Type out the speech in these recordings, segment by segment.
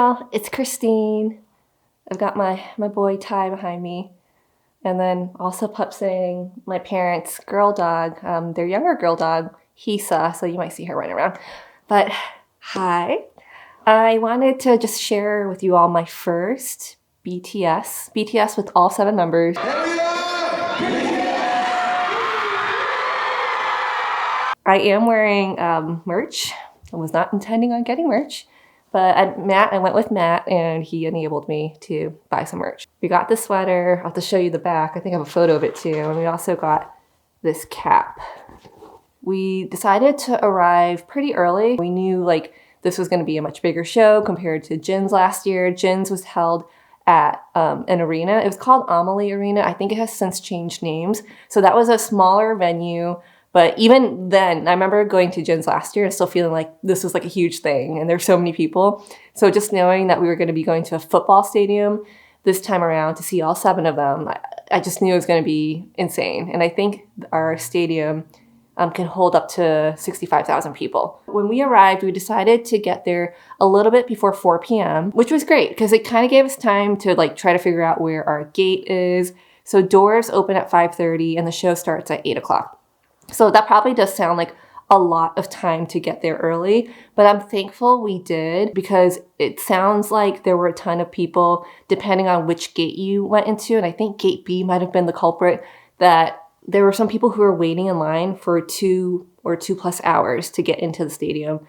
y'all, it's Christine. I've got my boy Ty behind me. And then also pup sitting my parents' girl dog, their younger girl dog, Hisa, so you might see her running around. But hi. I wanted to just share with you all my first BTS with all 7 members. I am wearing merch. I was not intending on getting merch, but I went with Matt and he enabled me to buy some merch. We got this sweater. I'll have to show you the back. I think I have a photo of it too. And we also got this cap. We decided to arrive pretty early. We knew this was going to be a much bigger show compared to Jin's last year. Jin's was held at an arena. It was called Amelie Arena. I think it has since changed names. So that was a smaller venue. But even then, I remember going to Jin's last year and still feeling like this was like a huge thing and there's so many people. So just knowing that we were going to be going to a football stadium this time around to see all 7 of them, I just knew it was going to be insane. And I think our stadium can hold up to 65,000 people. When we arrived, we decided to get there a little bit before 4 p.m., which was great because it kind of gave us time to try to figure out where our gate is. So doors open at 5:30 and the show starts at 8 o'clock. So that probably does sound like a lot of time to get there early, but I'm thankful we did because it sounds like there were a ton of people depending on which gate you went into. And I think gate B might have been the culprit, that there were some people who were waiting in line for 2 or 2+ hours to get into the stadium.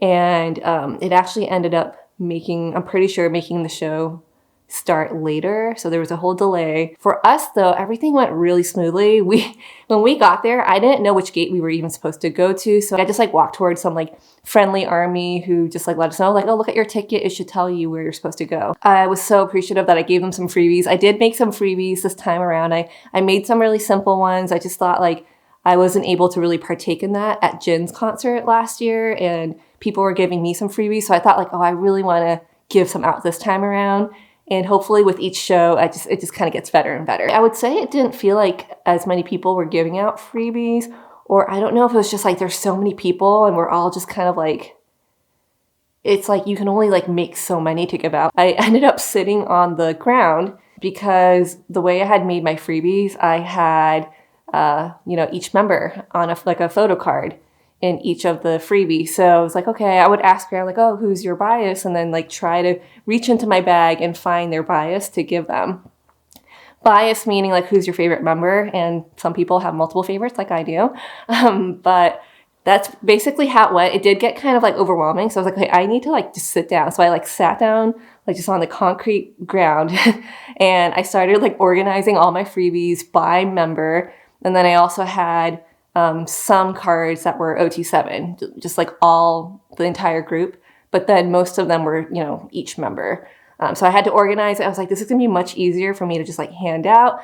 And it actually ended up making the show start later. So there was a whole delay. For us though, everything went really smoothly. When we got there, I didn't know which gate we were even supposed to go to. So I just walked towards some friendly army who just let us know oh, look at your ticket. It should tell you where you're supposed to go. I was so appreciative that I gave them some freebies. I did make some freebies this time around. I made some really simple ones. I just thought I wasn't able to really partake in that at Jin's concert last year and people were giving me some freebies. So I thought I really want to give some out this time around. And hopefully with each show, it just kind of gets better and better. I would say it didn't feel like as many people were giving out freebies, or I don't know if it was just there's so many people and we're all just kind of it's you can only make so many to give out. I ended up sitting on the ground because the way I had made my freebies, I had, each member on a photo card in each of the freebies. So I was okay, I would ask around oh, who's your bias? And then try to reach into my bag and find their bias to give them. Bias meaning who's your favorite member, and some people have multiple favorites like I do. But that's basically how it went. It did get kind of overwhelming. So I was okay, I need to just sit down. So I sat down just on the concrete ground and I started organizing all my freebies by member. And then I also had some cards that were OT7, just all the entire group. But then most of them were, each member. So I had to organize it. I was this is going to be much easier for me to just hand out.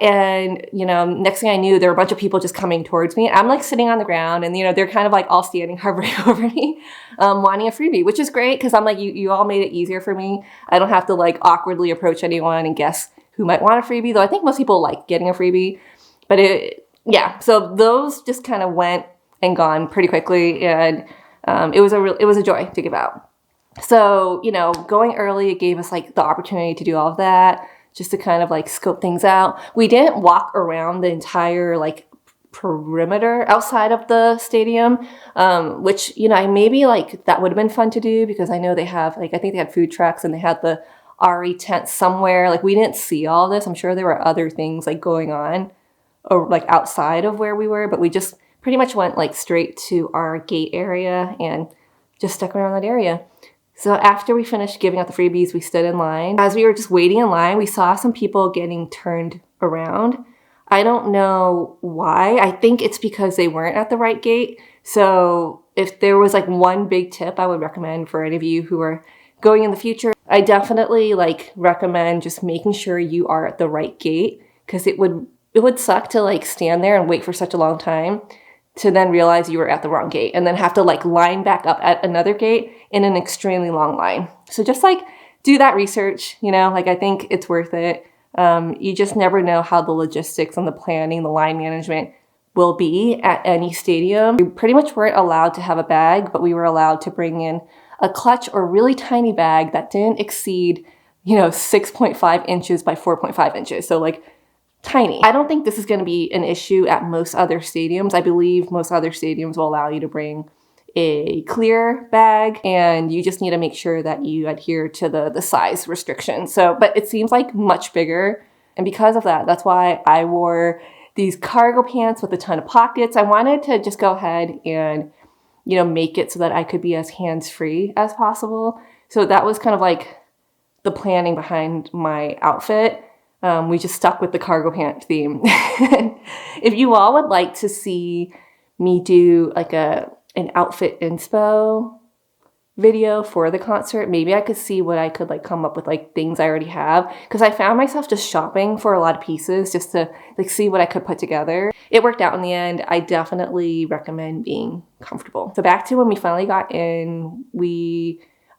And next thing I knew, there were a bunch of people just coming towards me. I'm sitting on the ground and, they're kind of all standing, hovering over me, wanting a freebie, which is great because I'm you all made it easier for me. I don't have to awkwardly approach anyone and guess who might want a freebie, though I think most people like getting a freebie. But yeah, so those just kind of went and gone pretty quickly, and it was a joy to give out. So going early, it gave us the opportunity to do all of that, just to kind of scope things out. We didn't walk around the entire perimeter outside of the stadium, which maybe that would have been fun to do because I know they have I think they had food trucks and they had the RE tent somewhere. We didn't see all this. I'm sure there were other things going on or outside of where we were, but we just pretty much went straight to our gate area and just stuck around that area. So after we finished giving out the freebies, we stood in line. As we were just waiting in line, we saw some people getting turned around. I don't know why. I think it's because they weren't at the right gate. So if there was one big tip I would recommend for any of you who are going in the future, I definitely recommend just making sure you are at the right gate, because it would suck to stand there and wait for such a long time to then realize you were at the wrong gate and then have to line back up at another gate in an extremely long line. So just do that research, I think it's worth it. You just never know how the logistics and the planning, the line management will be at any stadium. We pretty much weren't allowed to have a bag, but we were allowed to bring in a clutch or really tiny bag that didn't exceed, 6.5 inches by 4.5 inches. So like tiny. I don't think this is going to be an issue at most other stadiums. I believe most other stadiums will allow you to bring a clear bag, and you just need to make sure that you adhere to the size restriction. So, but it seems like much bigger. And because of that, that's why I wore these cargo pants with a ton of pockets. I wanted to just go ahead and, make it so that I could be as hands-free as possible. So that was kind of like the planning behind my outfit. We just stuck with the cargo pant theme. If you all would like to see me do like an outfit inspo video for the concert, maybe I could see what I could like come up with, like things I already have, because I found myself just shopping for a lot of pieces just to like see what I could put together. It worked out in the end. I definitely recommend being comfortable. So back to when we finally got in,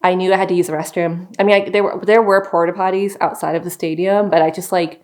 I knew I had to use the restroom. I mean, there were porta potties outside of the stadium, but I just like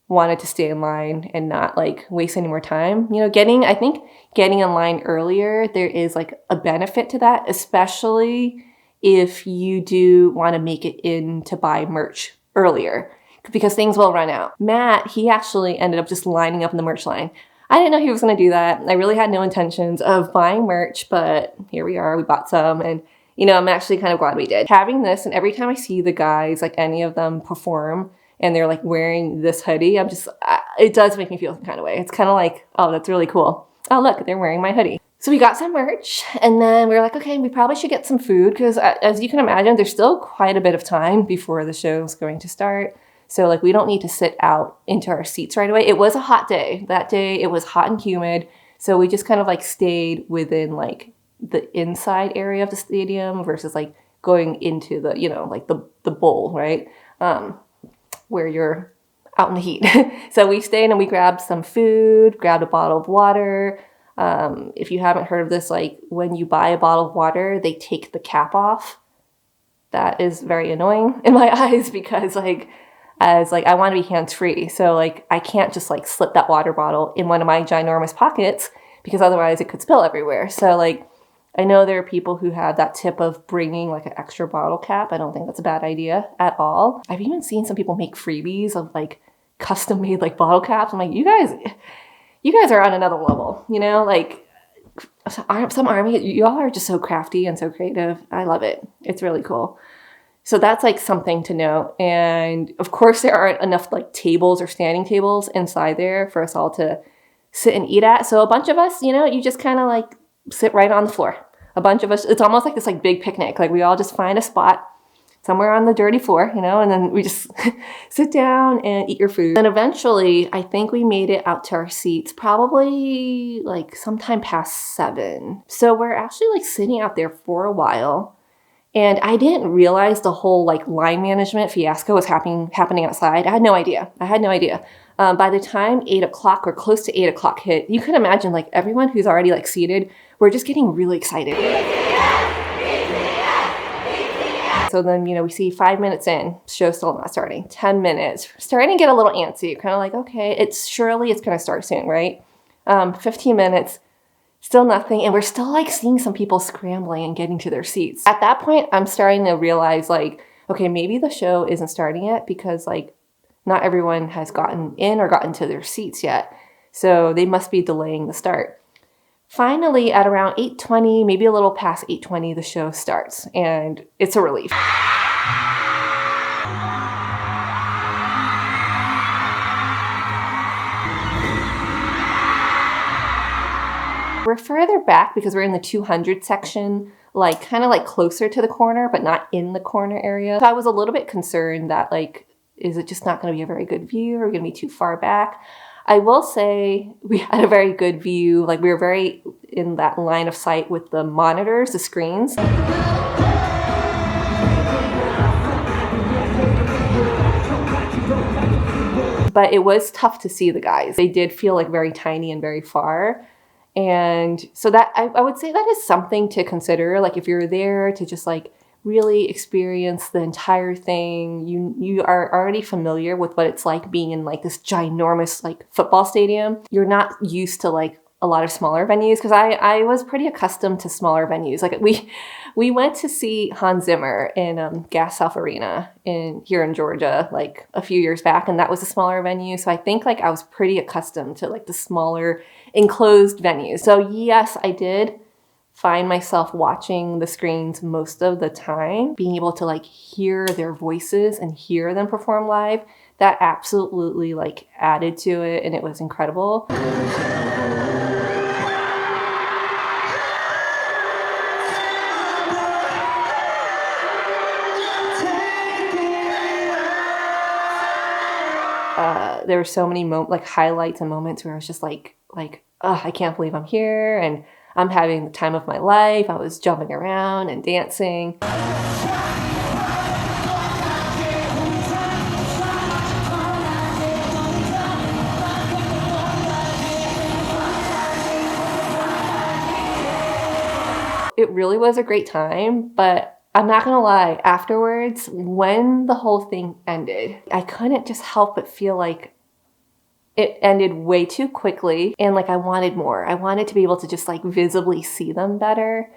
wanted to stay in line and not like waste any more time. I think getting in line earlier, there is like a benefit to that, especially if you do want to make it in to buy merch earlier, because things will run out. Matt, he actually ended up just lining up in the merch line. I didn't know he was going to do that. I really had no intentions of buying merch, but here we are. We bought some, and I'm actually kind of glad we did. Having this, and every time I see the guys, like any of them perform, and they're like wearing this hoodie, it does make me feel some kind of way. It's kind of like, oh, that's really cool. Oh, look, they're wearing my hoodie. So we got some merch, and then we were like, okay, we probably should get some food, because as you can imagine, there's still quite a bit of time before the show's going to start. So like, we don't need to sit out into our seats right away. It was a hot day. That day, it was hot and humid. So we just kind of like stayed within like the inside area of the stadium versus like going into the, like the bowl, right? Where you're out in the heat. So we stayed and we grabbed some food, grabbed a bottle of water. If you haven't heard of this, like when you buy a bottle of water, they take the cap off. That is very annoying in my eyes, because I want to be hands-free. So like, I can't just like slip that water bottle in one of my ginormous pockets, because otherwise it could spill everywhere. So like, I know there are people who have that tip of bringing like an extra bottle cap. I don't think that's a bad idea at all. I've even seen some people make freebies of like custom made like bottle caps. I'm like, you guys are on another level, like some army, y'all are just so crafty and so creative. I love it. It's really cool. So that's like something to note. And of course there aren't enough like tables or standing tables inside there for us all to sit and eat at. So a bunch of us, you just kind of like sit right on the floor. A bunch of us, it's almost like this like big picnic. Like we all just find a spot somewhere on the dirty floor, and then we just sit down and eat your food. And eventually, I think we made it out to our seats probably like sometime past 7. So we're actually like sitting out there for a while. And I didn't realize the whole like line management fiasco was happening outside. I had no idea. By the time 8 o'clock or close to 8 o'clock hit, you can imagine like everyone who's already like seated, we're just getting really excited. So then, we see 5 minutes in, show's still not starting. 10 minutes, starting to get a little antsy. You're kind of like, okay, it's going to start soon, right? 15 minutes, still nothing. And we're still like seeing some people scrambling and getting to their seats. At that point, I'm starting to realize like, okay, maybe the show isn't starting yet, because like not everyone has gotten in or gotten to their seats yet. So they must be delaying the start. Finally, at around 8:20, maybe a little past 8:20, the show starts, and it's a relief. We're further back because we're in the 200 section, like kind of like closer to the corner, but not in the corner area. So I was a little bit concerned that like, is it just not going to be a very good view? Or are we going to be too far back? I will say we had a very good view. Like we were very in that line of sight with the monitors, the screens. But it was tough to see the guys. They did feel like very tiny and very far. And so that I would say that is something to consider. Like if you're there to just like really experience the entire thing, you are already familiar with what it's like being in like this ginormous like football stadium. You're not used to like a lot of smaller venues because I was pretty accustomed to smaller venues. Like we went to see Hans Zimmer in Gas South Arena here in Georgia like a few years back, and that was a smaller venue. So I think like I was pretty accustomed to like the smaller enclosed venues. So yes, I did find myself watching the screens most of the time, being able to like hear their voices and hear them perform live. That absolutely like added to it, and it was incredible. There were so many like highlights and moments where I was just like, oh, I can't believe I'm here and I'm having the time of my life. I was jumping around and dancing. It really was a great time, but I'm not gonna lie, afterwards, when the whole thing ended, I couldn't just help but feel like it ended way too quickly and like I wanted more. I wanted to be able to just like visibly see them better.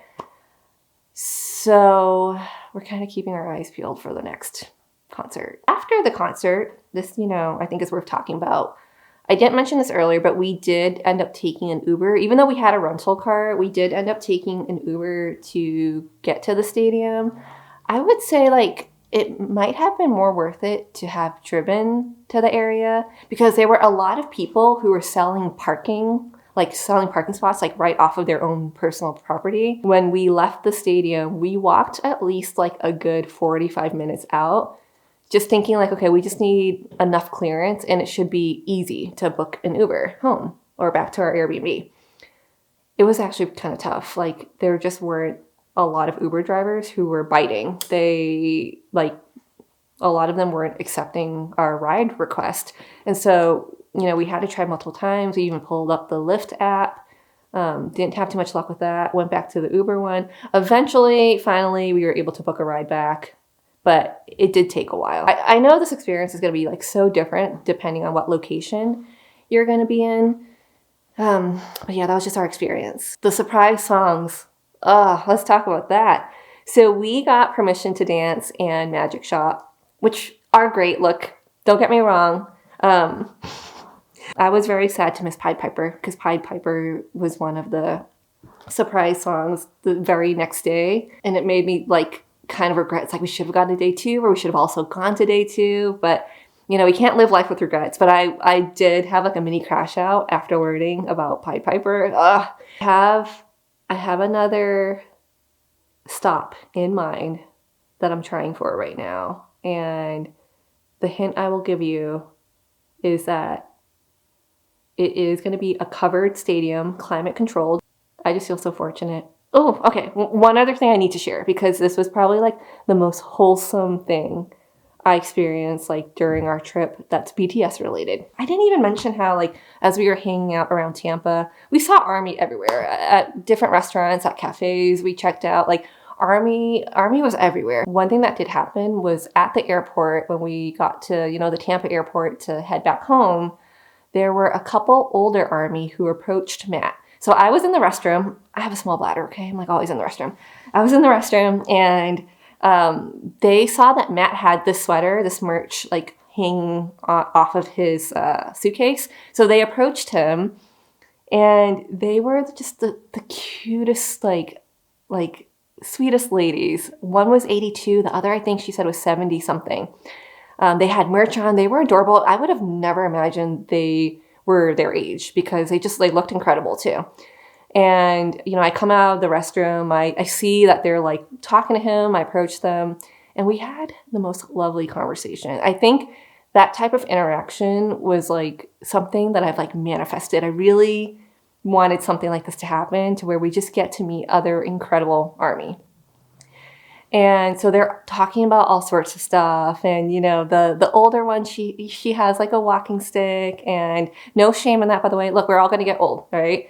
So we're kind of keeping our eyes peeled for the next concert. After the concert, this, I think is worth talking about. I didn't mention this earlier, but we did end up taking an Uber. Even though we had a rental car, we did end up taking an Uber to get to the stadium. I would say like it might have been more worth it to have driven to the area because there were a lot of people who were selling parking spots like right off of their own personal property. When we left the stadium, we walked at least like a good 45 minutes out, just thinking like, okay, we just need enough clearance and it should be easy to book an Uber home or back to our Airbnb. It was actually kind of tough. Like there just weren't a lot of Uber drivers who were biting. A lot of them weren't accepting our ride request. And so, we had to try multiple times. We even pulled up the Lyft app. Didn't have too much luck with that. Went back to the Uber one. Eventually, finally, we were able to book a ride back. But it did take a while. I know this experience is going to be like so different depending on what location you're going to be in. But yeah, that was just our experience. The surprise songs. Let's talk about that. So we got Permission to Dance and Magic Shop, which are great. Look, don't get me wrong. I was very sad to miss Pied Piper because Pied Piper was one of the surprise songs the very next day. And it made me like kind of regret. It's like we should have gone to day 2 or we should have also gone to day 2. But, we can't live life with regrets. But I did have like a mini crash out after learning about Pied Piper. I have another stop in mind that I'm trying for right now. And the hint I will give you is that it is going to be a covered stadium, climate controlled. I just feel so fortunate. Oh, okay. One other thing I need to share, because this was probably like the most wholesome thing I experienced like during our trip that's BTS related. I didn't even mention how like as we were hanging out around Tampa, we saw ARMY everywhere at different restaurants, at cafes. We checked out like ARMY was everywhere. One thing that did happen was at the airport when we got to, the Tampa airport to head back home, there were a couple older ARMY who approached Matt. So I was in the restroom. I have a small bladder, okay? I'm like always in the restroom. I was in the restroom and they saw that Matt had this sweater, this merch, like hanging off of his suitcase. So they approached him and they were just the cutest, like sweetest ladies. One was 82. The other, I think she said was 70 something. They had merch on. They were adorable. I would have never imagined they were their age because they looked incredible too. And, I come out of the restroom, I see that they're like talking to him. I approach them and we had the most lovely conversation. I think that type of interaction was like something that I've like manifested. I really wanted something like this to happen to where we just get to meet other incredible ARMY. And so they're talking about all sorts of stuff. And, the older one, she has like a walking stick, and no shame in that, by the way. Look, we're all going to get old, right?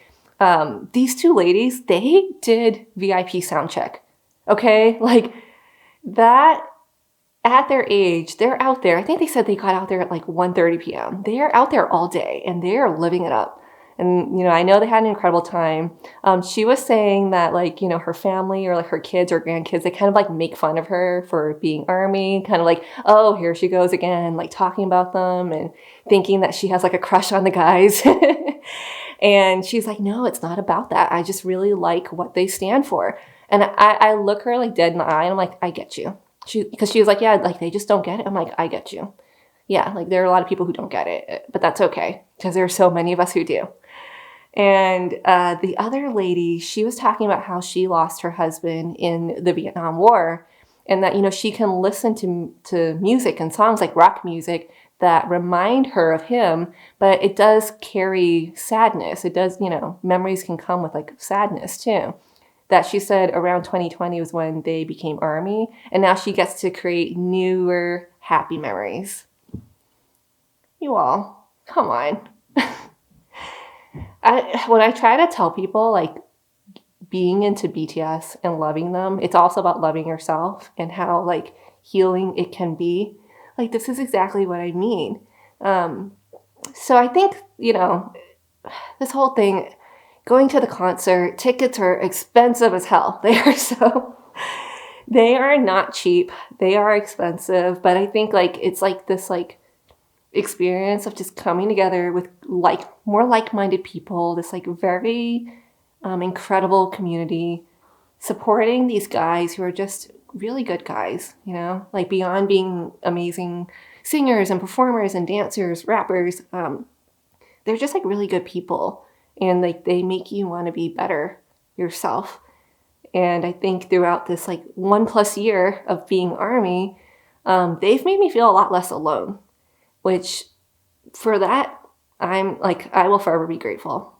These two ladies, they did VIP sound check. Okay. Like that at their age, they're out there. I think they said they got out there at like 1:30 p.m. They are out there all day and they are living it up. And, you know, I know they had an incredible time. She was saying that, like, you know, her family or like her kids or grandkids, they kind of like make fun of her for being Army, kind of like, oh, here she goes again, like talking about them and thinking that she has like a crush on the guys. And she's like, no, it's not about that. I just really like what they stand for. And I look her like dead in the eye and I'm like, I get you. Because she was like, yeah, like they just don't get it. I'm like, I get you. Yeah, like there are a lot of people who don't get it, but that's okay because there are so many of us who do. And the other lady, she was talking about how she lost her husband in the Vietnam War and that, you know, she can listen to music and songs like rock music that remind her of him, but it does carry sadness. It does, you know, memories can come with like sadness too. That she said around 2020 was when they became Army, and now she gets to create newer, happy memories. You all, come on. When I try to tell people like being into BTS and loving them, it's also about loving yourself and how like healing it can be. Like this is exactly what I mean. So I think, you know, this whole thing, going to the concert, tickets are expensive as hell. They are not cheap. They are expensive, but I think like it's like this like experience of just coming together with like more like-minded people, this like very incredible community, supporting these guys who are just really good guys, you know, like beyond being amazing singers and performers and dancers, rappers. They're just like really good people, and like they make you want to be better yourself. And I think throughout this like 1+ year of being Army, they've made me feel a lot less alone, which for that, I'm like, I will forever be grateful.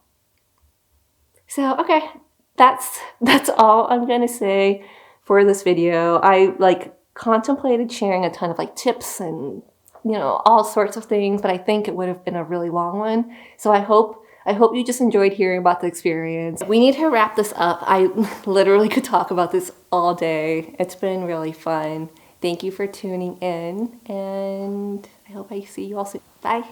So, okay, that's all I'm gonna say for this video. I like contemplated sharing a ton of like tips and, you know, all sorts of things, but I think it would have been a really long one. So I hope you just enjoyed hearing about the experience. We need to wrap this up. I literally could talk about this all day. It's been really fun. Thank you for tuning in, and I hope I see you all soon. Bye.